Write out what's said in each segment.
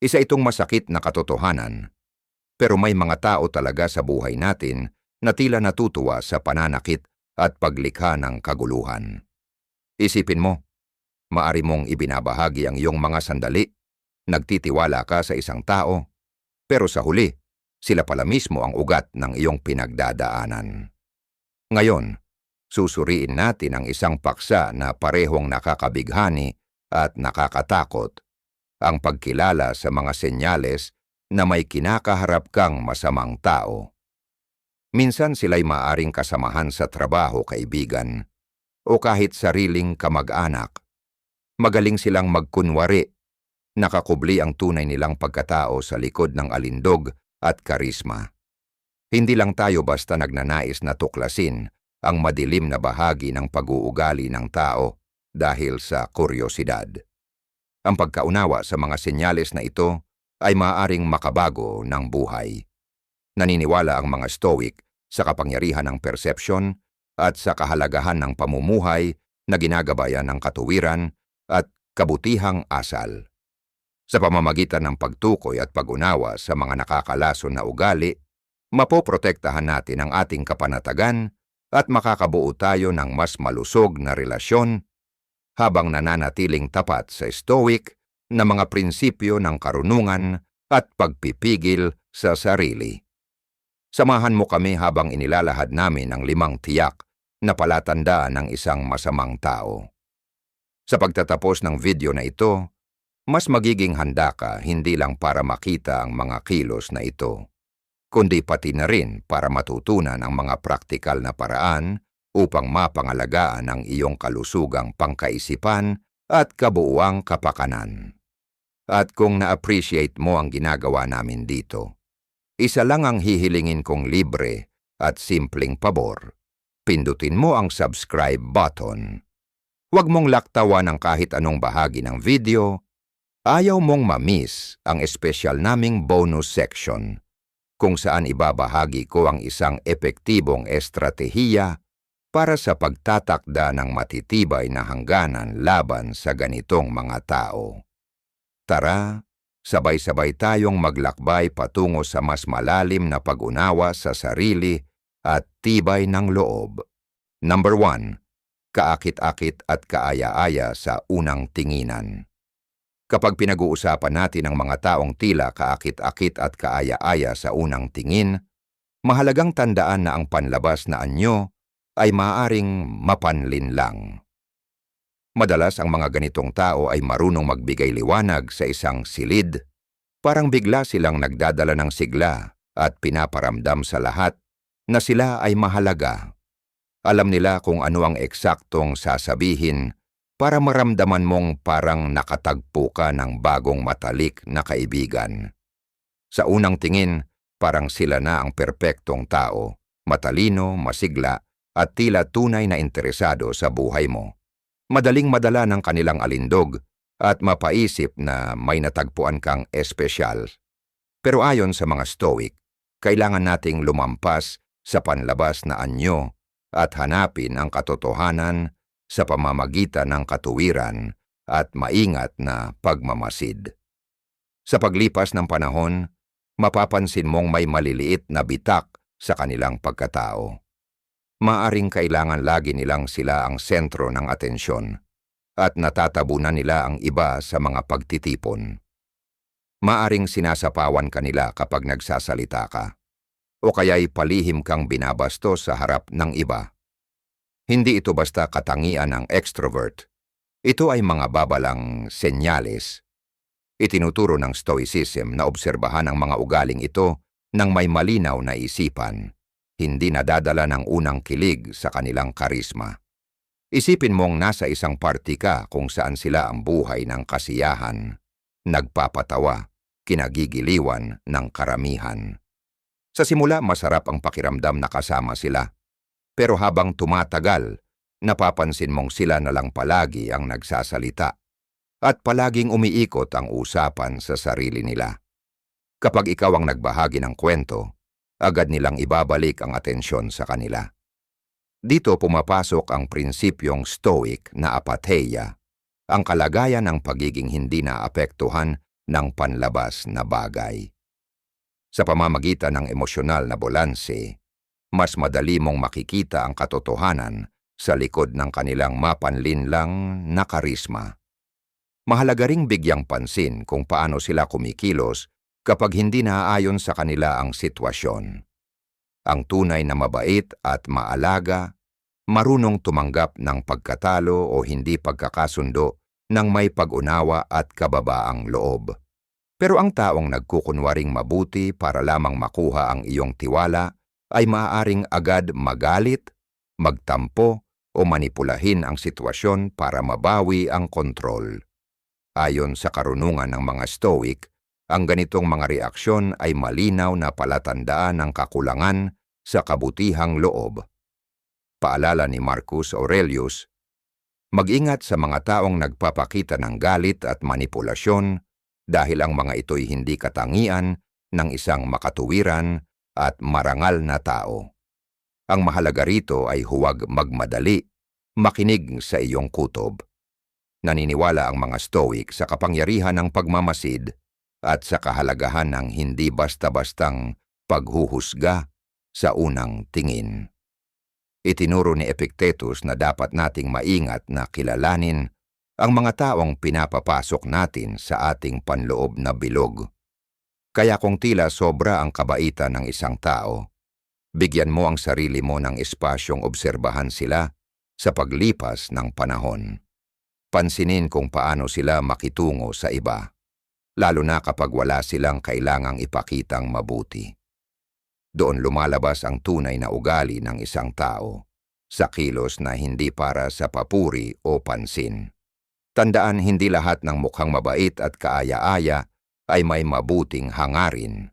Isa itong masakit na katotohanan, pero may mga tao talaga sa buhay natin na tila natutuwa sa pananakit at paglikha ng kaguluhan. Isipin mo, maari mong ibinabahagi ang iyong mga sandali, nagtitiwala ka sa isang tao, pero sa huli, sila pala mismo ang ugat ng iyong pinagdadaanan. Ngayon, susuriin natin ang isang paksa na parehong nakakabighani at nakakatakot, ang pagkilala sa mga senyales na may kinakaharap kang masamang tao. Minsan sila'y maaring kasamahan sa trabaho, kaibigan, o kahit sariling kamag-anak. Magaling silang magkunwari, nakakubli ang tunay nilang pagkatao sa likod ng alindog at karisma. Hindi lang tayo basta nagnanais na tuklasin ang madilim na bahagi ng pag-uugali ng tao dahil sa kuryosidad. Ang pagkaunawa sa mga senyales na ito ay maaaring makabago ng buhay. Naniniwala ang mga Stoic sa kapangyarihan ng perception at sa kahalagahan ng pamumuhay na ginagabayan ng katuwiran at kabutihang asal. Sa pamamagitan ng pagtukoy at pag-unawa sa mga nakakalason na ugali, mapoprotektahan natin ang ating kapanatagan at makakabuo tayo ng mas malusog na relasyon habang nananatiling tapat sa Stoic na mga prinsipyo ng karunungan at pagpipigil sa sarili. Samahan mo kami habang inilalahad namin ang 5 tiyak na palatandaan ng isang masamang tao. Sa pagtatapos ng video na ito, mas magiging handa ka hindi lang para makita ang mga kilos na ito, kundi pati na rin para matutunan ang mga praktikal na paraan upang mapangalagaan ang iyong kalusugang pangkaisipan at kabuuang kapakanan. At kung na-appreciate mo ang ginagawa namin dito, isa lang ang hihilingin kong libre at simpleng pabor. Pindutin mo ang subscribe button. Huwag mong laktawan ang kahit anong bahagi ng video. Ayaw mong ma-miss ang espesyal naming bonus section kung saan ibabahagi ko ang isang epektibong estratehiya para sa pagtatakda ng matitibay na hangganan laban sa ganitong mga tao. Tara, sabay-sabay tayong maglakbay patungo sa mas malalim na pag-unawa sa sarili at tibay ng loob. Number 1. Kaakit-akit at kaaya-aya sa unang tinginan. Kapag pinag-uusapan natin ang mga taong tila kaakit-akit at kaaya-aya sa unang tingin, mahalagang tandaan na ang panlabas na anyo ay maaaring mapanlin lang. Madalas ang mga ganitong tao ay marunong magbigay liwanag sa isang silid, parang bigla silang nagdadala ng sigla at pinaparamdam sa lahat na sila ay mahalaga. Alam nila kung ano ang eksaktong sasabihin para maramdaman mong parang nakatagpo ka ng bagong matalik na kaibigan. Sa unang tingin, parang sila na ang perpektong tao, matalino, masigla, at tila tunay na interesado sa buhay mo. Madaling madala ng kanilang alindog at mapaisip na may natagpuan kang espesyal. Pero ayon sa mga Stoic, kailangan nating lumampas sa panlabas na anyo at hanapin ang katotohanan sa pamamagitan ng katuwiran at maingat na pagmamasid. Sa paglipas ng panahon, mapapansin mong may maliliit na bitak sa kanilang pagkatao. Maaring kailangan lagi nilang sila ang sentro ng atensyon at natatabunan nila ang iba sa mga pagtitipon. Maaring sinasapawan ka nila kapag nagsasalita ka, o kaya'y palihim kang binabastos sa harap ng iba. Hindi ito basta katangian ng extrovert. Ito ay mga babalang senyales. Itinuturo ng Stoicism na obserbahan ang mga ugaling ito ng may malinaw na isipan, hindi nadadala ng unang kilig sa kanilang karisma. Isipin mong nasa isang party ka kung saan sila ang buhay ng kasiyahan, nagpapatawa, kinagigiliwan ng karamihan. Sa simula, masarap ang pakiramdam na kasama sila. Pero habang tumatagal, napapansin mong sila na lang palagi ang nagsasalita at palaging umiikot ang usapan sa sarili nila. Kapag ikaw ang nagbahagi ng kwento, agad nilang ibabalik ang atensyon sa kanila. Dito pumapasok ang prinsipyong Stoic na apatheia, ang kalagayan ng pagiging hindi naapektuhan ng panlabas na bagay. Sa pamamagitan ng emosyonal na balanse, mas madali mong makikita ang katotohanan sa likod ng kanilang mapanlinlang na karisma. Mahalaga ring bigyang pansin kung paano sila kumikilos kapag hindi naaayon sa kanila ang sitwasyon. Ang tunay na mabait at maalaga, marunong tumanggap ng pagkatalo o hindi pagkakasundo ng may pag-unawa at kababaang loob. Pero ang taong nagkukunwaring mabuti para lamang makuha ang iyong tiwala ay maaaring agad magalit, magtampo o manipulahin ang sitwasyon para mabawi ang kontrol. Ayon sa karunungan ng mga Stoic, ang ganitong mga reaksyon ay malinaw na palatandaan ng kakulangan sa kabutihang loob. Paalala ni Marcus Aurelius, mag-ingat sa mga taong nagpapakita ng galit at manipulasyon dahil ang mga ito'y hindi katangian ng isang makatuwiran at marangal na tao. Ang mahalaga rito ay huwag magmadali, makinig sa iyong kutob. Naniniwala ang mga Stoic sa kapangyarihan ng pagmamasid at sa kahalagahan ng hindi basta-bastang paghuhusga sa unang tingin. Itinuro ni Epictetus na dapat nating maingat na kilalanin ang mga taong pinapapasok natin sa ating panloob na bilog. Kaya kung tila sobra ang kabaitan ng isang tao, bigyan mo ang sarili mo ng espasyong obserbahan sila sa paglipas ng panahon. Pansinin kung paano sila makitungo sa iba, lalo na kapag wala silang kailangang ipakitang mabuti. Doon lumalabas ang tunay na ugali ng isang tao, sa kilos na hindi para sa papuri o pansin. Tandaan, hindi lahat ng mukhang mabait at kaaya-aya ay may mabuting hangarin.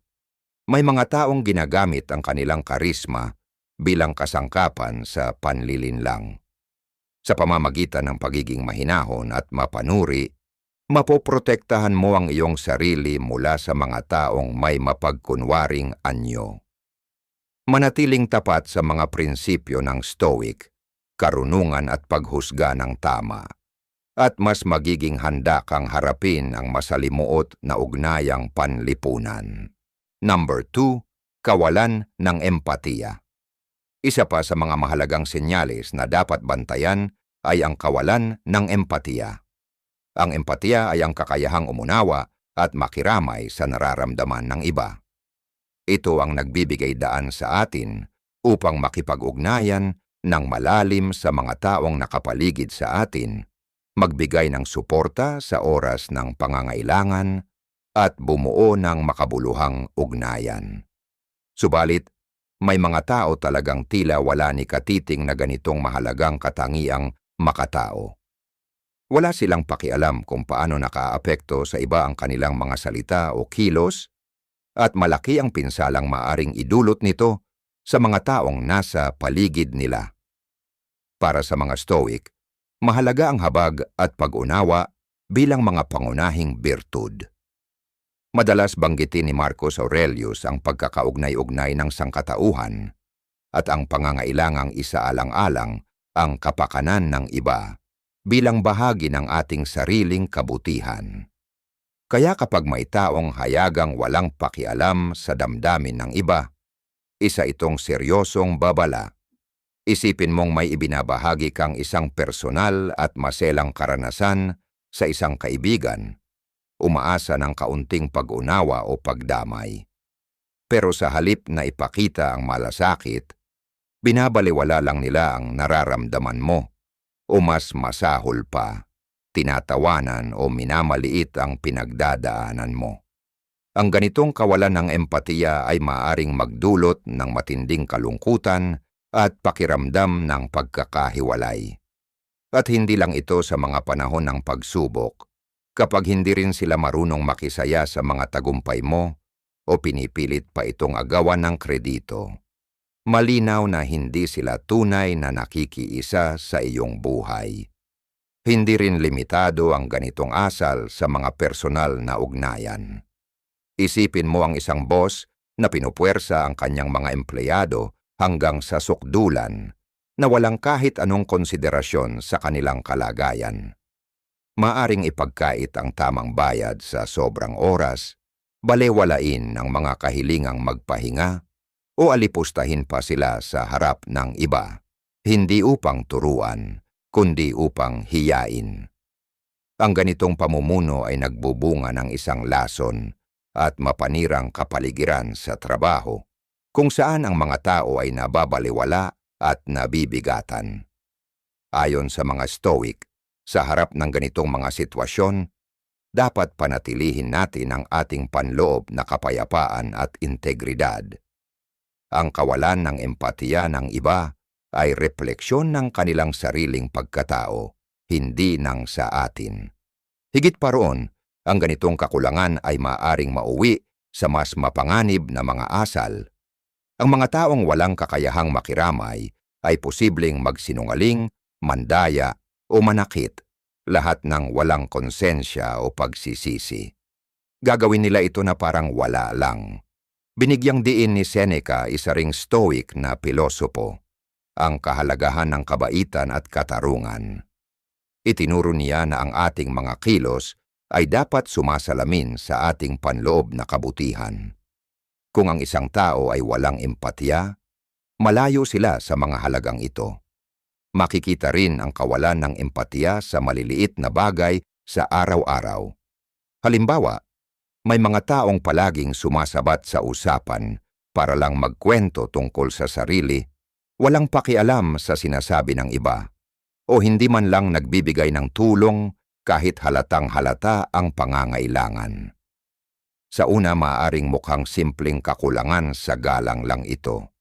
May mga taong ginagamit ang kanilang karisma bilang kasangkapan sa panlilinlang. Sa pamamagitan ng pagiging mahinahon at mapanuri, mapoprotektahan mo ang iyong sarili mula sa mga taong may mapagkunwaring anyo. Manatiling tapat sa mga prinsipyo ng Stoic, karunungan at paghusga ng tama, at mas magiging handa kang harapin ang masalimuot na ugnayang panlipunan. Number 2, kawalan ng empatiya. Isa pa sa mga mahalagang senyales na dapat bantayan ay ang kawalan ng empatiya. Ang empatiya ay ang kakayahang umunawa at makiramay sa nararamdaman ng iba. Ito ang nagbibigay daan sa atin upang makipag-ugnayan ng malalim sa mga taong nakapaligid sa atin, magbigay ng suporta sa oras ng pangangailangan, at bumuo ng makabuluhang ugnayan. Subalit, may mga tao talagang tila wala ni katiting na ganitong mahalagang katangiang makatao. Wala silang pakialam kung paano nakaapekto sa iba ang kanilang mga salita o kilos, at malaki ang pinsalang maaring idulot nito sa mga taong nasa paligid nila. Para sa mga Stoic, mahalaga ang habag at pag-unawa bilang mga pangunahing birtud. Madalas banggitin ni Marcus Aurelius ang pagkakaugnay-ugnay ng sangkatauhan at ang pangangailangang isaalang-alang ang kapakanan ng iba bilang bahagi ng ating sariling kabutihan. Kaya kapag may taong hayagang walang pakialam sa damdamin ng iba, isa itong seryosong babala. Isipin mong may ibinabahagi kang isang personal at maselang karanasan sa isang kaibigan, umaasa ng kaunting pag-unawa o pagdamay. Pero sa halip na ipakita ang malasakit, binabaliwala lang nila ang nararamdaman mo o mas masahol pa, tinatawanan o minamaliit ang pinagdadaanan mo. Ang ganitong kawalan ng empatiya ay maaring magdulot ng matinding kalungkutan at pakiramdam ng pagkakahiwalay. At hindi lang ito sa mga panahon ng pagsubok, kapag hindi rin sila marunong makisaya sa mga tagumpay mo o pinipilit pa itong agawan ng kredito. Malinaw na hindi sila tunay na nakikiisa sa iyong buhay. Hindi rin limitado ang ganitong asal sa mga personal na ugnayan. Isipin mo ang isang boss na pinupuwersa ang kanyang mga empleyado hanggang sa sukdulan na walang kahit anong konsiderasyon sa kanilang kalagayan. Maaring ipagkait ang tamang bayad sa sobrang oras, balewalain ang mga kahilingang magpahinga, o alipustahin pa sila sa harap ng iba, hindi upang turuan, kundi upang hiyain. Ang ganitong pamumuno ay nagbubunga ng isang lason at mapanirang kapaligiran sa trabaho, kung saan ang mga tao ay nababaliwala at nabibigatan. Ayon sa mga Stoic, sa harap ng ganitong mga sitwasyon, dapat panatilihin natin ang ating panloob na kapayapaan at integridad. Ang kawalan ng empatiya ng iba ay refleksyon ng kanilang sariling pagkatao, hindi ng sa atin. Higit pa roon, ang ganitong kakulangan ay maaring mauwi sa mas mapanganib na mga asal. Ang mga taong walang kakayahang makiramay ay posibleng magsinungaling, mandaya o manakit, lahat ng walang konsensya o pagsisisi. Gagawin nila ito na parang wala lang. Binigyang diin ni Seneca, isa ring Stoic na pilosopo, ang kahalagahan ng kabaitan at katarungan. Itinuro niya na ang ating mga kilos ay dapat sumasalamin sa ating panloob na kabutihan. Kung ang isang tao ay walang empatya, malayo sila sa mga halagang ito. Makikita rin ang kawalan ng empatya sa maliliit na bagay sa araw-araw. Halimbawa, may mga taong palaging sumasabat sa usapan para lang magkwento tungkol sa sarili, walang pakialam sa sinasabi ng iba, o hindi man lang nagbibigay ng tulong kahit halatang halata ang pangangailangan. Sa una, maaaring mukhang simpleng kakulangan sa galang lang ito.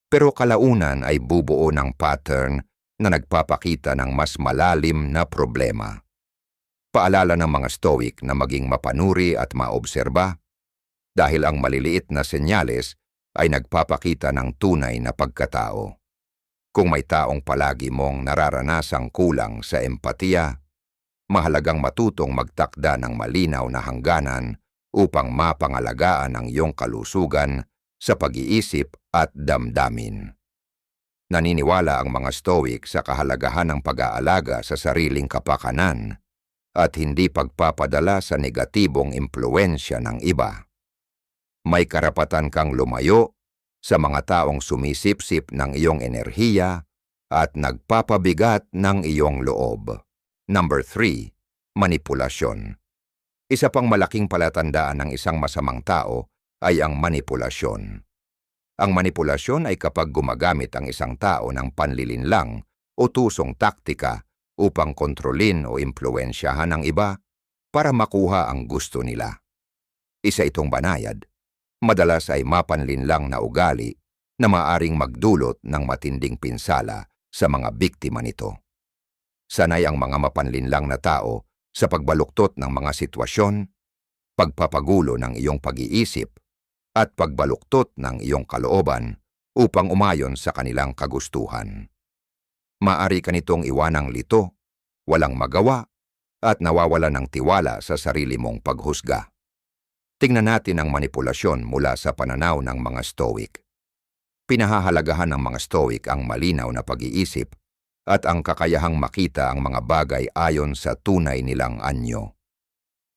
Pero kalaunan ay bubuo ng pattern na nagpapakita ng mas malalim na problema. Paalala ng mga Stoic na maging mapanuri at maobserba, dahil ang maliliit na senyales ay nagpapakita ng tunay na pagkatao. Kung may taong palagi mong nararanasang kulang sa empatiya, mahalagang matutong magtakda ng malinaw na hangganan upang mapangalagaan ang iyong kalusugan sa pag-iisip at damdamin. Naniniwala ang mga Stoic sa kahalagahan ng pag-aalaga sa sariling kapakanan at hindi pagpapadala sa negatibong impluwensya ng iba. May karapatan kang lumayo sa mga taong sumisipsip ng iyong enerhiya at nagpapabigat ng iyong loob. Number 3. Manipulasyon. Isa pang malaking palatandaan ng isang masamang tao ay ang manipulasyon. Ang manipulasyon ay kapag gumagamit ang isang tao ng panlilinlang o tusong taktika upang kontrolin o impluwensyahan ang iba para makuha ang gusto nila. Isa itong banayad. Madalas ay mapanlinlang na ugali na maaring magdulot ng matinding pinsala sa mga biktima nito. Sanay ang mga mapanlinlang na tao sa pagbaluktot ng mga sitwasyon, pagpapagulo ng iyong pag-iisip, at pagbaluktot ng iyong kalooban upang umayon sa kanilang kagustuhan. Maari ka nitong iwanang lito, walang magawa, at nawawala ng tiwala sa sarili mong paghusga. Tingnan natin ang manipulasyon mula sa pananaw ng mga Stoic. Pinahahalagahan ng mga Stoic ang malinaw na pag-iisip at ang kakayahang makita ang mga bagay ayon sa tunay nilang anyo.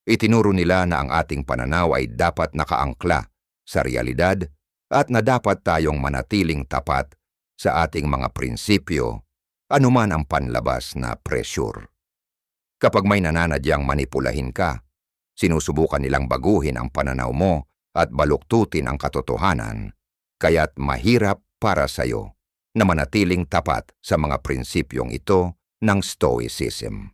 Itinuro nila na ang ating pananaw ay dapat nakaangkla sa realidad at na dapat tayong manatiling tapat sa ating mga prinsipyo, anuman ang panlabas na pressure. Kapag may nananadyang manipulahin ka, sinusubukan nilang baguhin ang pananaw mo at baluktutin ang katotohanan, kaya't mahirap para sa'yo na manatiling tapat sa mga prinsipyong ito ng Stoicism.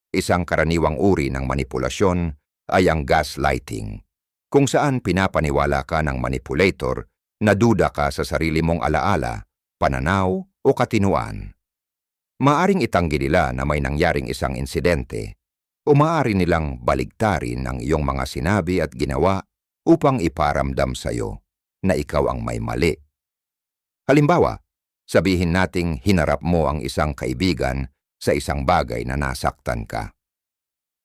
Isang karaniwang uri ng manipulasyon ay ang gaslighting, kung saan pinapaniwala ka ng manipulator na duda ka sa sarili mong alaala, pananaw o katinuan. Maaring itanggi nila na may nangyaring isang insidente o maaari nilang baligtarin ang iyong mga sinabi at ginawa upang iparamdam sa iyo na ikaw ang may mali. Halimbawa, sabihin nating hinarap mo ang isang kaibigan sa isang bagay na nasaktan ka.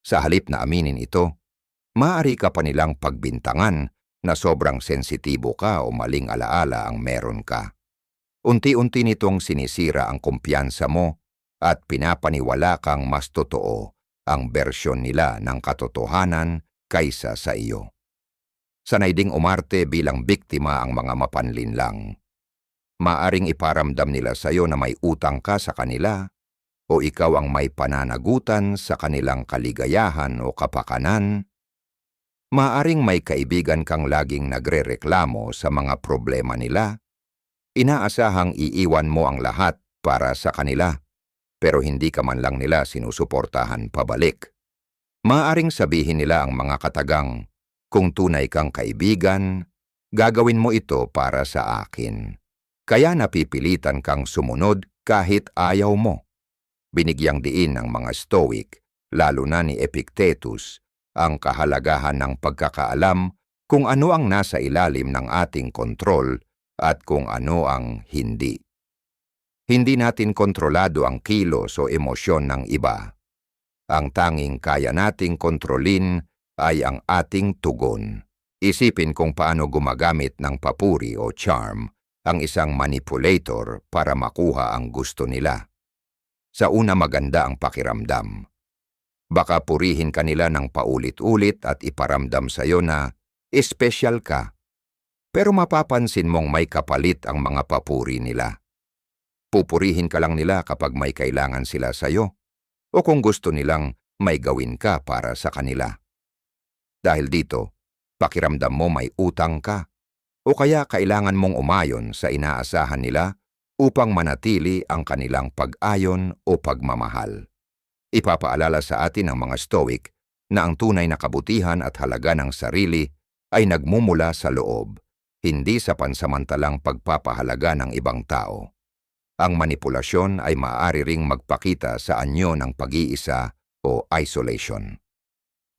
Sa halip na aminin ito, maaari ka pa nilang pagbintangan na sobrang sensitibo ka o maling alaala ang meron ka. Unti-unti nitong sinisira ang kumpiyansa mo at pinapaniwala kang mas totoo ang bersyon nila ng katotohanan kaysa sa iyo. Sanay ding umarte bilang biktima ang mga mapanlinlang. Maaring iparamdam nila sa iyo na may utang ka sa kanila o ikaw ang may pananagutan sa kanilang kaligayahan o kapakanan. Maaring may kaibigan kang laging nagrereklamo sa mga problema nila. Inaasahang iiwan mo ang lahat para sa kanila, pero hindi ka man lang nila sinusuportahan pabalik. Maaring sabihin nila ang mga katagang, kung tunay kang kaibigan, gagawin mo ito para sa akin. Kaya napipilitan kang sumunod kahit ayaw mo. Binigyang diin ng mga Stoic, lalo na ni Epictetus, ang kahalagahan ng pagkakaalam kung ano ang nasa ilalim ng ating kontrol at kung ano ang hindi. Hindi natin kontrolado ang kilos o emosyon ng iba. Ang tanging kaya nating kontrolin ay ang ating tugon. Isipin kung paano gumagamit ng papuri o charm ang isang manipulator para makuha ang gusto nila. Sa una, maganda ang pakiramdam. Baka purihin ka nila ng paulit-ulit at iparamdam sa iyo na espesyal ka. Pero mapapansin mong may kapalit ang mga papuri nila. Pupurihin ka lang nila kapag may kailangan sila sa iyo o kung gusto nilang may gawin ka para sa kanila. Dahil dito, pakiramdam mo may utang ka o kaya kailangan mong umayon sa inaasahan nila upang manatili ang kanilang pag-ayon o pagmamahal. Ipapaalala sa atin ng mga Stoic na ang tunay na kabutihan at halaga ng sarili ay nagmumula sa loob, hindi sa pansamantalang pagpapahalaga ng ibang tao. Ang manipulasyon ay maaari ring magpakita sa anyo ng pag-iisa o isolation.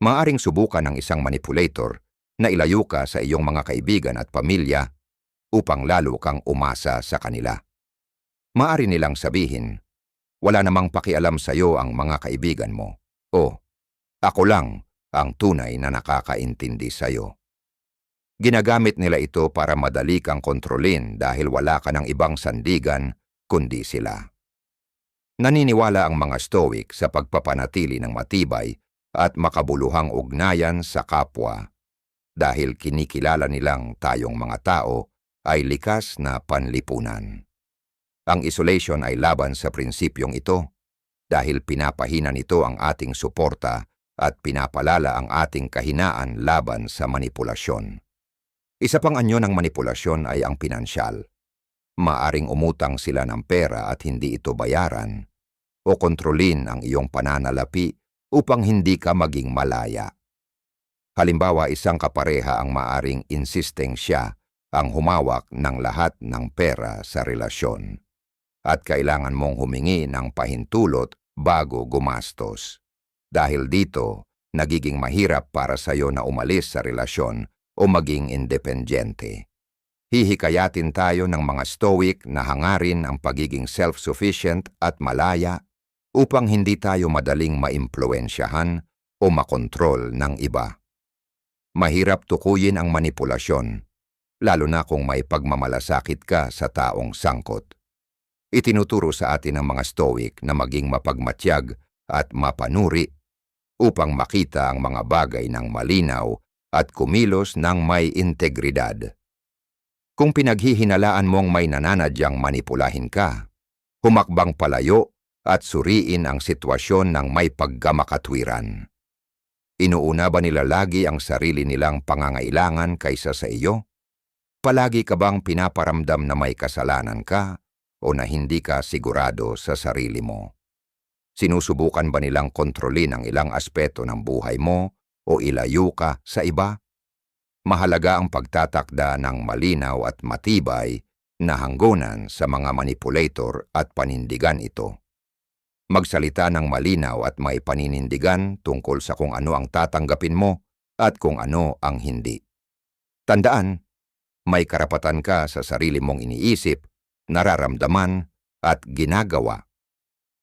Maaring subukan ng isang manipulator na ilayo ka sa iyong mga kaibigan at pamilya upang lalo kang umasa sa kanila. Maaari nilang sabihin, wala namang pakialam sa iyo ang mga kaibigan mo. O, ako lang ang tunay na nakakaintindi sa iyo. Ginagamit nila ito para madali kang kontrolin dahil wala ka ng ibang sandigan kundi sila. Naniniwala ang mga Stoic sa pagpapanatili ng matibay at makabuluhang ugnayan sa kapwa dahil kinikilala nilang tayong mga tao ay likas na panlipunan. Ang isolation ay laban sa prinsipyong ito dahil pinapahina nito ang ating suporta at pinapalala ang ating kahinaan laban sa manipulasyon. Isa pang anyo ng manipulasyon ay ang pinansyal. Maaring umutang sila ng pera at hindi ito bayaran o kontrolin ang iyong pananalapi upang hindi ka maging malaya. Halimbawa, isang kapareha ang maaring insisteng siya ang humawak ng lahat ng pera sa relasyon at kailangan mong humingi ng pahintulot bago gumastos. Dahil dito, nagiging mahirap para sa iyo na umalis sa relasyon o maging independyente. Hihikayatin tayo ng mga Stoic na hangarin ang pagiging self-sufficient at malaya upang hindi tayo madaling maimpluwensyahan o makontrol ng iba. Mahirap tukuyin ang manipulasyon, lalo na kung may pagmamalasakit ka sa taong sangkot. Itinuturo sa atin ng mga Stoic na maging mapagmatyag at mapanuri upang makita ang mga bagay ng malinaw at kumilos ng may integridad. Kung pinaghihinalaan mong may nananadyang manipulahin ka, humakbang palayo at suriin ang sitwasyon ng may pagkamakatwiran. Inuuna ba nila lagi ang sarili nilang pangangailangan kaysa sa iyo? Palagi ka bang pinaparamdam na may kasalanan ka o na hindi ka sigurado sa sarili mo? Sinusubukan ba nilang kontrolin ang ilang aspeto ng buhay mo o ilayo ka sa iba? Mahalaga ang pagtatakda ng malinaw at matibay na hanggunan sa mga manipulator at panindigan ito. Magsalita ng malinaw at may paninindigan tungkol sa kung ano ang tatanggapin mo at kung ano ang hindi. Tandaan, may karapatan ka sa sarili mong iniisip, nararamdaman at ginagawa.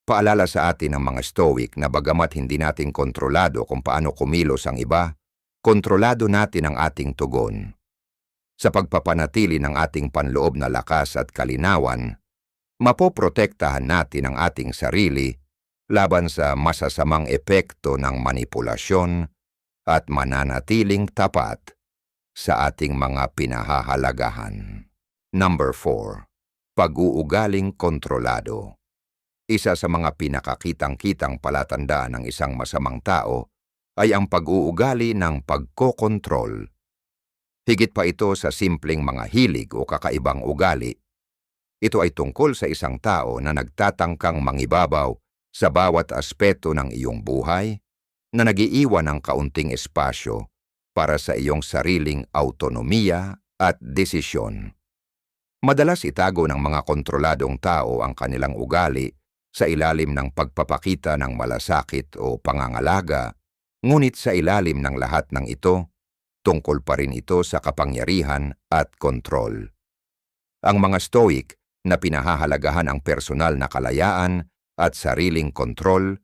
Paalala sa atin ng mga Stoic na bagamat hindi natin kontrolado kung paano kumilos ang iba, kontrolado natin ang ating tugon. Sa pagpapanatili ng ating panloob na lakas at kalinawan, mapoprotektahan natin ang ating sarili laban sa masasamang epekto ng manipulasyon at mananatiling tapat sa ating mga pinahahalagahan. Number 4. Pag-uugaling kontrolado. Isa sa mga pinakakitang-kitang palatandaan ng isang masamang tao ay ang pag-uugali ng pagkokontrol. Higit pa ito sa simpleng mga hilig o kakaibang ugali. Ito ay tungkol sa isang tao na nagtatangkang mangibabaw sa bawat aspeto ng iyong buhay, na nag-iiwan ng kaunting espasyo para sa iyong sariling autonomiya at desisyon. Madalas itago ng mga kontroladong tao ang kanilang ugali sa ilalim ng pagpapakita ng malasakit o pangangalaga, ngunit sa ilalim ng lahat ng ito, tungkol pa rin ito sa kapangyarihan at kontrol. Ang mga Stoic na pinahahalagahan ang personal na kalayaan at sariling kontrol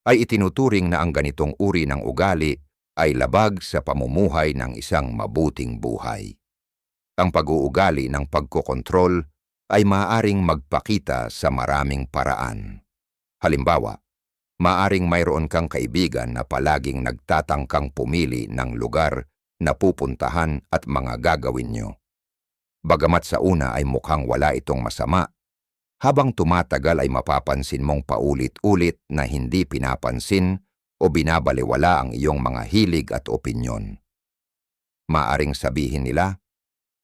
ay itinuturing na ang ganitong uri ng ugali ay labag sa pamumuhay ng isang mabuting buhay. Ang pag-uugali ng pagkokontrol ay maaaring magpakita sa maraming paraan. Halimbawa, maaaring mayroon kang kaibigan na palaging nagtatangkang pumili ng lugar na pupuntahan at mga gagawin nyo. Bagamat sa una ay mukhang wala itong masama, habang tumatagal ay mapapansin mong paulit-ulit na hindi pinapansin o binabalewala ang iyong mga hilig at opinyon. Maaring sabihin nila,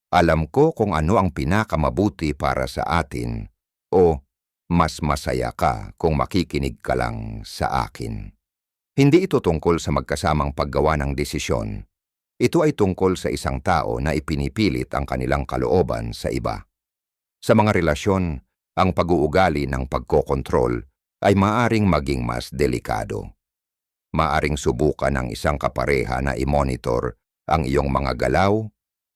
"Alam ko kung ano ang pinakamabuti para sa atin," o "Mas masaya ka kung makikinig ka lang sa akin." Hindi ito tungkol sa magkasamang paggawa ng desisyon. Ito ay tungkol sa isang tao na ipinipilit ang kanilang kalooban sa iba. Sa mga relasyon, ang pag-uugali ng pagkokontrol ay maaring maging mas delikado. Maaring subukan ng isang kapareha na i-monitor ang iyong mga galaw,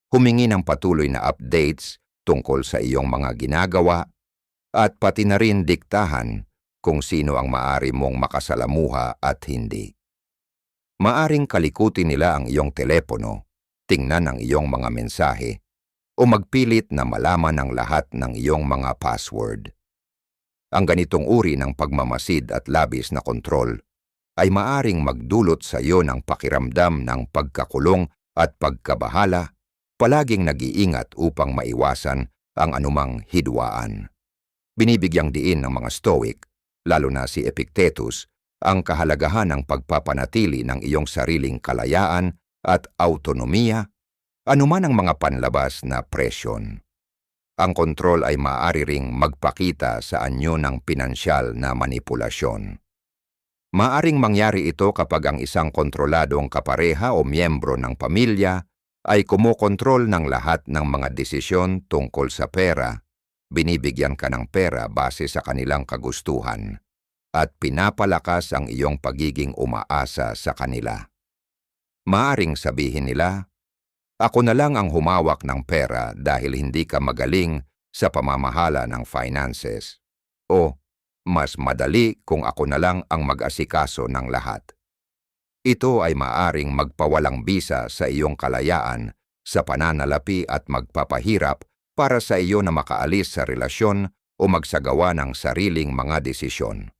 humingi ng patuloy na updates tungkol sa iyong mga ginagawa, at pati na rin diktahan kung sino ang maaari mong makasalamuha at hindi. Maaring kalikutin nila ang iyong telepono, tingnan ang iyong mga mensahe, o magpilit na malaman ang lahat ng iyong mga password. Ang ganitong uri ng pagmamasid at labis na kontrol ay maaring magdulot sa iyo ng pakiramdam ng pagkakulong at pagkabahala, palaging nag-iingat upang maiwasan ang anumang hidwaan. Binibigyang diin ng mga Stoic, lalo na si Epictetus, ang kahalagahan ng pagpapanatili ng iyong sariling kalayaan at autonomiya, anuman ang mga panlabas na presyon. Ang kontrol ay maaari ring magpakita sa anyo ng pinansyal na manipulasyon. Maaring mangyari ito kapag ang isang kontroladong kapareha o miyembro ng pamilya ay kumokontrol ng lahat ng mga desisyon tungkol sa pera, binibigyan ka ng pera base sa kanilang kagustuhan, at pinapalakas ang iyong pagiging umaasa sa kanila. Maaring sabihin nila, "Ako na lang ang humawak ng pera dahil hindi ka magaling sa pamamahala ng finances." O, "Mas madali kung ako na lang ang mag-asikaso ng lahat." Ito ay maaring magpawalang bisa sa iyong kalayaan sa pananalapi at magpapahirap para sa iyo na makaalis sa relasyon o magsagawa ng sariling mga desisyon.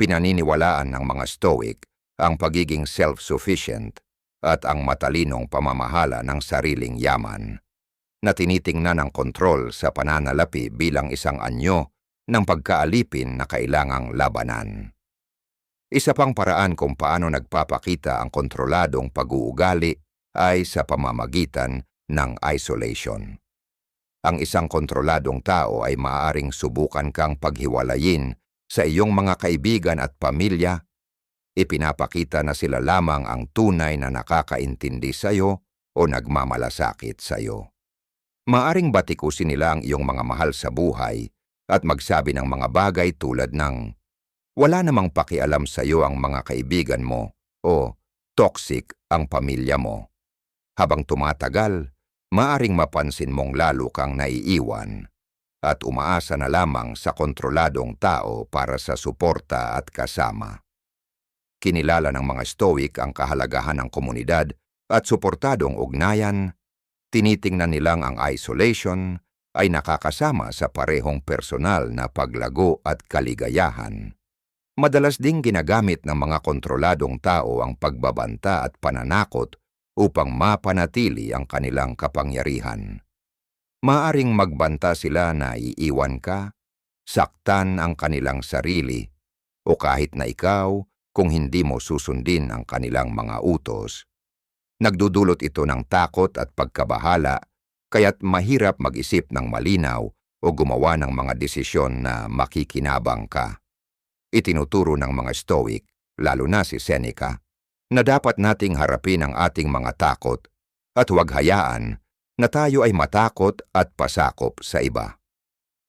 Pinaniniwalaan ng mga Stoic ang pagiging self-sufficient at ang matalinong pamamahala ng sariling yaman, na tinitingnan ang kontrol sa pananalapi bilang isang anyo ng pagkaalipin na kailangang labanan. Isa pang paraan kung paano nagpapakita ang kontroladong pag-uugali ay sa pamamagitan ng isolation. Ang isang kontroladong tao ay maaaring subukan kang paghiwalayin sa iyong mga kaibigan at pamilya. Ipinapakita na sila lamang ang tunay na nakakaintindi sa iyo o nagmamalasakit sa iyo. Maaring batikusin nila ang iyong mga mahal sa buhay at magsabi ng mga bagay tulad ng, "Wala namang pakialam sa iyo ang mga kaibigan mo," o "Toxic ang pamilya mo." Habang tumatagal, maaring mapansin mong lalo kang naiiwan at umaasa na lamang sa kontroladong tao para sa suporta at kasama. Kinilala ng mga Stoic ang kahalagahan ng komunidad at suportadong ugnayan. Tinitingnan nilang ang isolation ay nakakasama sa parehong personal na paglago at kaligayahan. Madalas ding ginagamit ng mga kontroladong tao ang pagbabanta at pananakot upang mapanatili ang kanilang kapangyarihan. Maaring magbanta sila na iiwan ka, saktan ang kanilang sarili, o kahit na ikaw kung hindi mo susundin ang kanilang mga utos. Nagdudulot ito ng takot at pagkabahala, kaya't mahirap mag-isip ng malinaw o gumawa ng mga desisyon na makikinabang ka. Itinuturo ng mga Stoic, lalo na si Seneca, na dapat nating harapin ang ating mga takot at huwag hayaan na tayo ay matakot at pasakop sa iba.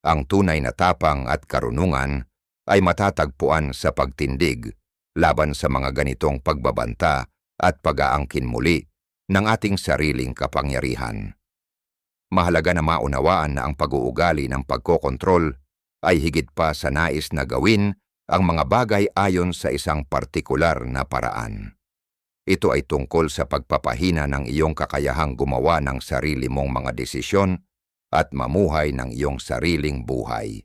Ang tunay na tapang at karunungan ay matatagpuan sa pagtindig laban sa mga ganitong pagbabanta at pag-aangkin muli ng ating sariling kapangyarihan. Mahalaga na maunawaan na ang pag-uugali ng pagkokontrol ay higit pa sa nais na gawin ang mga bagay ayon sa isang partikular na paraan. Ito ay tungkol sa pagpapahina ng iyong kakayahang gumawa ng sarili mong mga desisyon at mamuhay ng iyong sariling buhay.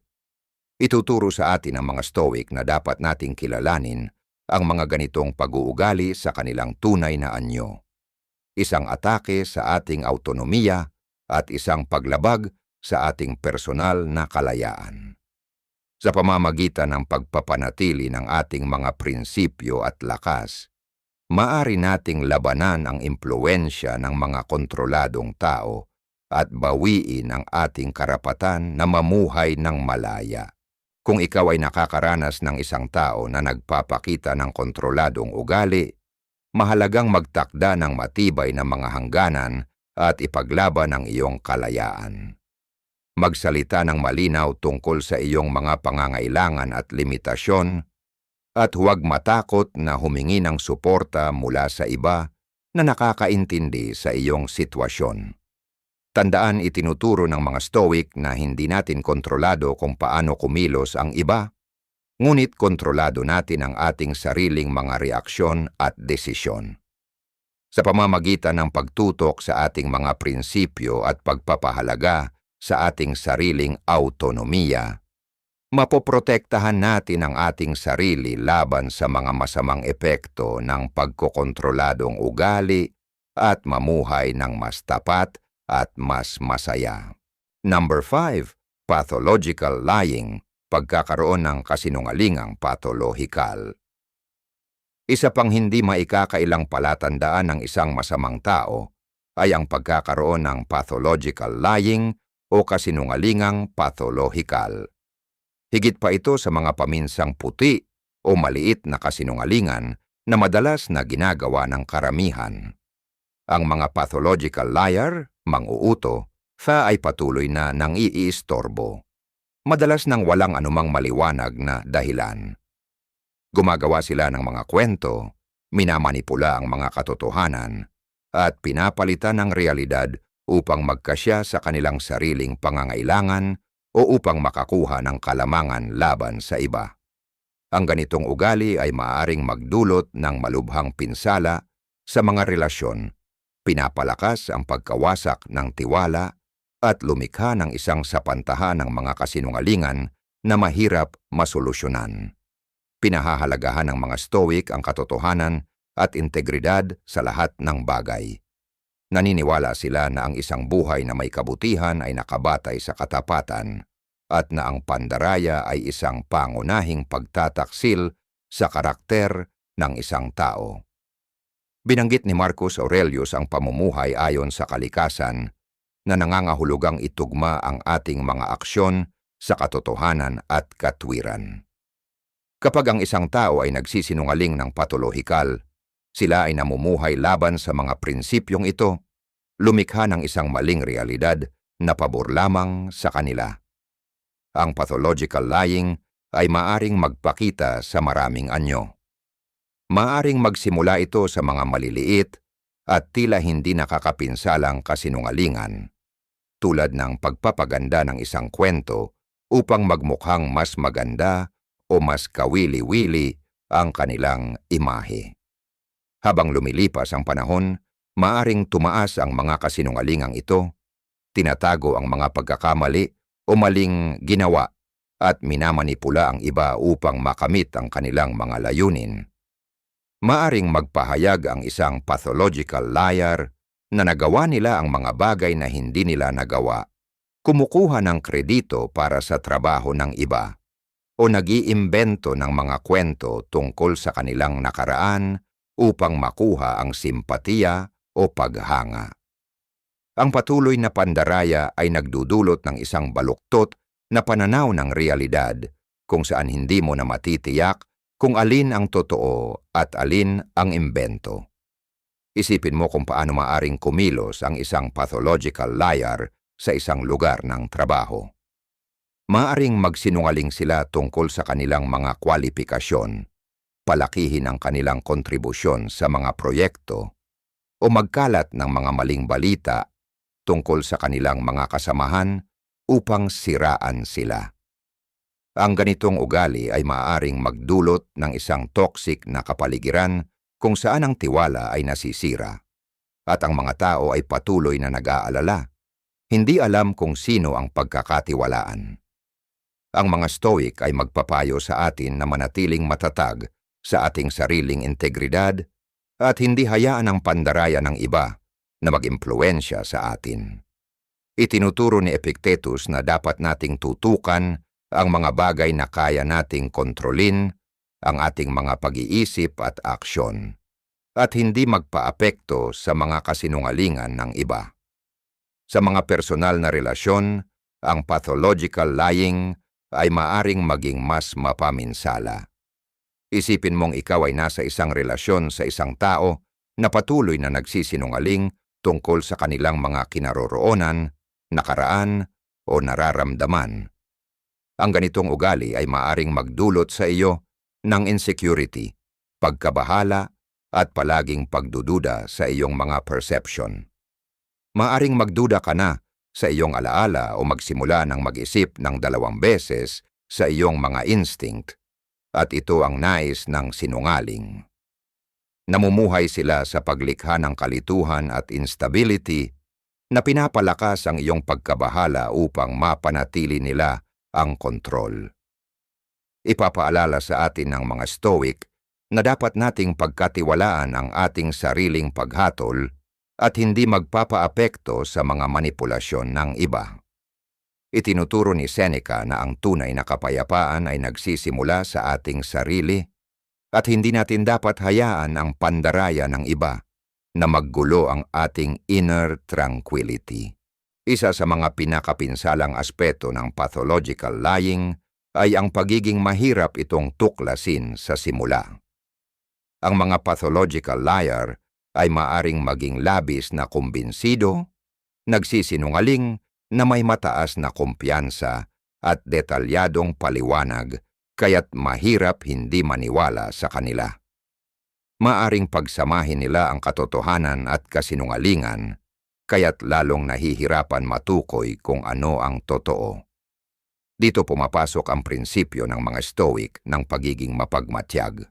Ituturo sa atin ang mga Stoic na dapat nating kilalanin ang mga ganitong pag-uugali sa kanilang tunay na anyo. Isang atake sa ating autonomiya at isang paglabag sa ating personal na kalayaan. Sa pamamagitan ng pagpapanatili ng ating mga prinsipyo at lakas, maaari nating labanan ang impluwensya ng mga kontroladong tao at bawiin ang ating karapatan na mamuhay ng malaya. Kung ikaw ay nakakaranas ng isang tao na nagpapakita ng kontroladong ugali, mahalagang magtakda ng matibay na mga hangganan at ipaglaban ang iyong kalayaan. Magsalita ng malinaw tungkol sa iyong mga pangangailangan at limitasyon, at huwag matakot na humingi ng suporta mula sa iba na nakakaintindi sa iyong sitwasyon. Tandaan, itinuturo ng mga Stoic na hindi natin kontrolado kung paano kumilos ang iba, ngunit kontrolado natin ang ating sariling mga reaksyon at desisyon. Sa pamamagitan ng pagtutok sa ating mga prinsipyo at pagpapahalaga sa ating sariling autonomiya, mapoprotektahan natin ang ating sarili laban sa mga masamang epekto ng pagkokontroladong ugali at mamuhay ng mas tapat at mas masaya. Number 5. Pathological lying, pagkakaroon ng kasinungalingang patologikal. Isa pang hindi maikakailang palatandaan ng isang masamang tao ay ang pagkakaroon ng pathological lying o kasinungalingang patologikal. Higit pa ito sa mga paminsang puti o maliit na kasinungalingan na madalas na ginagawa ng karamihan. Ang mga pathological liar, mang-uuto, ay patuloy na nang-iistorbo, madalas nang walang anumang maliwanag na dahilan. Gumagawa sila ng mga kwento, minamanipula ang mga katotohanan, at pinapalitan ng realidad upang magkasya sa kanilang sariling pangangailangan o upang makakuha ng kalamangan laban sa iba. Ang ganitong ugali ay maaaring magdulot ng malubhang pinsala sa mga relasyon, pinapalakas ang pagkawasak ng tiwala, at lumikha ng isang sapantahan ng mga kasinungalingan na mahirap masolusyonan. Pinahahalagahan ng mga Stoic ang katotohanan at integridad sa lahat ng bagay. Naniniwala sila na ang isang buhay na may kabutihan ay nakabatay sa katapatan at na ang pandaraya ay isang pangunahing pagtataksil sa karakter ng isang tao. Binanggit ni Marcus Aurelius ang pamumuhay ayon sa kalikasan na nangangahulugang itugma ang ating mga aksyon sa katotohanan at katwiran. Kapag ang isang tao ay nagsisinungaling ng patologikal, sila ay namumuhay laban sa mga prinsipyong ito, lumikha ng isang maling realidad na pabor lamang sa kanila. Ang pathological lying ay maaring magpakita sa maraming anyo. Maaring magsimula ito sa mga maliliit at tila hindi nakakapinsalang kasinungalingan, tulad ng pagpapaganda ng isang kwento upang magmukhang mas maganda o mas kawili-wili ang kanilang imahe. Habang lumilipas ang panahon, maaring tumaas ang mga kasinungalingang ito, tinatago ang mga pagkakamali o maling ginawa, at minamanipula ang iba upang makamit ang kanilang mga layunin. Maaring magpahayag ang isang pathological liar na nagawa nila ang mga bagay na hindi nila nagawa, kumukuha ng kredito para sa trabaho ng iba, o nag-iimbento ng mga kwento tungkol sa kanilang nakaraan upang makuha ang simpatiya o paghanga. Ang patuloy na pandaraya ay nagdudulot ng isang baluktot na pananaw ng realidad kung saan hindi mo na matitiyak kung alin ang totoo at alin ang imbento. Isipin mo kung paano maaring kumilos ang isang pathological liar sa isang lugar ng trabaho. Maaring magsinungaling sila tungkol sa kanilang mga kwalifikasyon, palakihin ang kanilang kontribusyon sa mga proyekto, o magkalat ng mga maling balita tungkol sa kanilang mga kasamahan upang siraan sila. Ang ganitong ugali ay maaaring magdulot ng isang toxic na kapaligiran kung saan ang tiwala ay nasisira, at ang mga tao ay patuloy na nag-aalala, hindi alam kung sino ang pagkakatiwalaan. Ang mga Stoic ay magpapayo sa atin na manatiling matatag sa ating sariling integridad at hindi hayaan ang pandaraya ng iba na mag-impluwensya sa atin. Itinuturo ni Epictetus na dapat nating tutukan ang mga bagay na kaya nating kontrolin, ang ating mga pag-iisip at aksyon, at hindi magpaapekto sa mga kasinungalingan ng iba. Sa mga personal na relasyon, ang pathological lying ay maaring maging mas mapaminsala. Isipin mong ikaw ay nasa isang relasyon sa isang tao na patuloy na nagsisinungaling tungkol sa kanilang mga kinaroroonan, nakaraan o nararamdaman. Ang ganitong ugali ay maaring magdulot sa iyo ng insecurity, pagkabahala at palaging pagdududa sa iyong mga perception. Maaring magduda ka na sa iyong alaala o magsimula ng mag-isip ng 2 beses sa iyong mga instinct, at ito ang nais ng sinungaling. Namumuhay sila sa paglikha ng kalituhan at instability na pinapalakas ang iyong pagkabahala upang mapanatili nila ang kontrol. Ipapaalala sa atin ng mga Stoic na dapat nating pagkatiwalaan ang ating sariling paghatol at hindi magpapaapekto sa mga manipulasyon ng iba. Itinuturo ni Seneca na ang tunay na kapayapaan ay nagsisimula sa ating sarili at hindi natin dapat hayaan ang pandaraya ng iba na maggulo ang ating inner tranquility. Isa sa mga pinakapinsalang aspeto ng pathological lying ay ang pagiging mahirap itong tuklasin sa simula. Ang mga pathological liar ay maaring maging labis na kumbinsido, nagsisinungaling na may mataas na kumpiyansa at detalyadong paliwanag, kaya't mahirap hindi maniwala sa kanila. Maaring pagsamahin nila ang katotohanan at kasinungalingan, kaya't lalong nahihirapan matukoy kung ano ang totoo. Dito pumapasok ang prinsipyo ng mga Stoic ng pagiging mapagmatyag.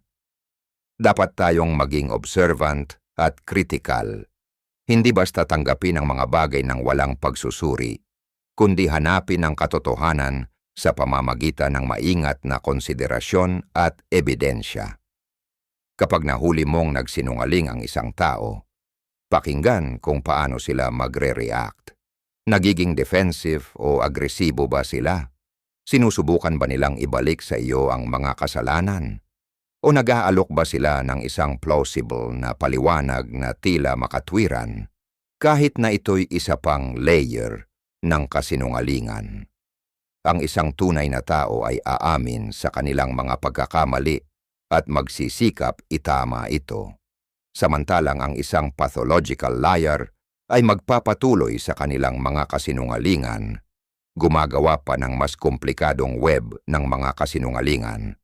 Dapat tayong maging observant at critical. Hindi basta tanggapin ang mga bagay ng walang pagsusuri, kundi hanapin ang katotohanan sa pamamagitan ng maingat na konsiderasyon at ebidensya. Kapag nahuli mong nagsinungaling ang isang tao, pakinggan kung paano sila magre-react. Nagiging defensive o agresibo ba sila? Sinusubukan ba nilang ibalik sa iyo ang mga kasalanan? O nag-aalok ba sila ng isang plausible na paliwanag na tila makatwiran, kahit na ito'y isa pang layer ng kasinungalingan? Ang isang tunay na tao ay aamin sa kanilang mga pagkakamali at magsisikap itama ito. Samantalang ang isang pathological liar ay magpapatuloy sa kanilang mga kasinungalingan, gumagawa pa ng mas komplikadong web ng mga kasinungalingan.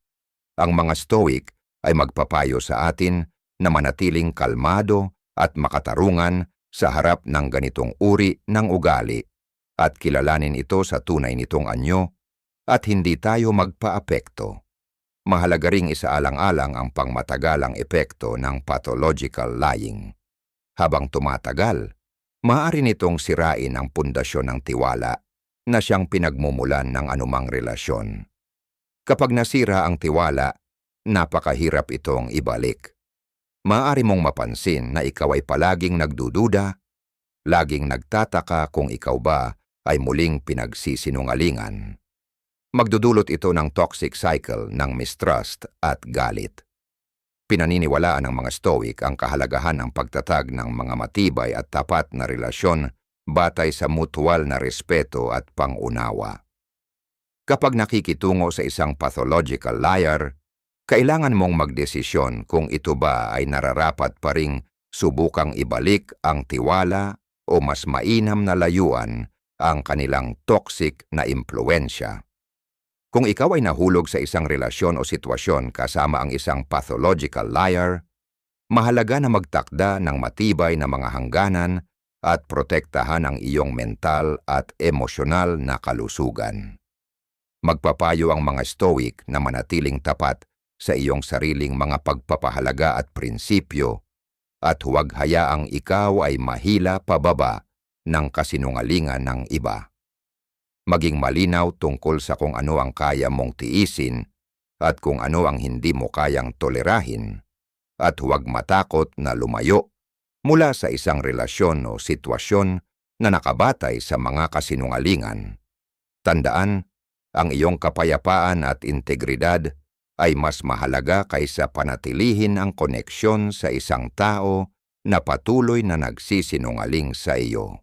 Ang mga Stoic ay magpapayo sa atin na manatiling kalmado at makatarungan sa harap ng ganitong uri ng ugali at kilalanin ito sa tunay nitong anyo at hindi tayo magpaapekto. Mahalaga ring isaalang-alang ang pangmatagalang epekto ng pathological lying. Habang tumatagal, maaari nitong sirain ang pundasyon ng tiwala na siyang pinagmumulan ng anumang relasyon. Kapag nasira ang tiwala, napakahirap itong ibalik. Maaari mong mapansin na ikaw ay palaging nagdududa, laging nagtataka kung ikaw ba ay muling pinagsisinungalingan. Magdudulot ito ng toxic cycle ng mistrust at galit. Pinaniniwalaan ng mga Stoic ang kahalagahan ng pagtatag ng mga matibay at tapat na relasyon batay sa mutual na respeto at pangunawa. Kapag nakikitungo sa isang pathological liar, kailangan mong magdesisyon kung ito ba ay nararapat pa ring subukang ibalik ang tiwala o mas mainam na layuan ang kanilang toxic na impluensya. Kung ikaw ay nahulog sa isang relasyon o sitwasyon kasama ang isang pathological liar, mahalaga na magtakda ng matibay na mga hangganan at protektahan ang iyong mental at emosyonal na kalusugan. Magpapayo ang mga Stoic na manatiling tapat sa iyong sariling mga pagpapahalaga at prinsipyo at huwag hayaang ikaw ay mahila pababa ng kasinungalingan ng iba. Maging malinaw tungkol sa kung ano ang kaya mong tiisin at kung ano ang hindi mo kayang tolerahin, at huwag matakot na lumayo mula sa isang relasyon o sitwasyon na nakabatay sa mga kasinungalingan. Tandaan, ang iyong kapayapaan at integridad ay mas mahalaga kaysa panatilihin ang koneksyon sa isang tao na patuloy na nagsisinungaling sa iyo.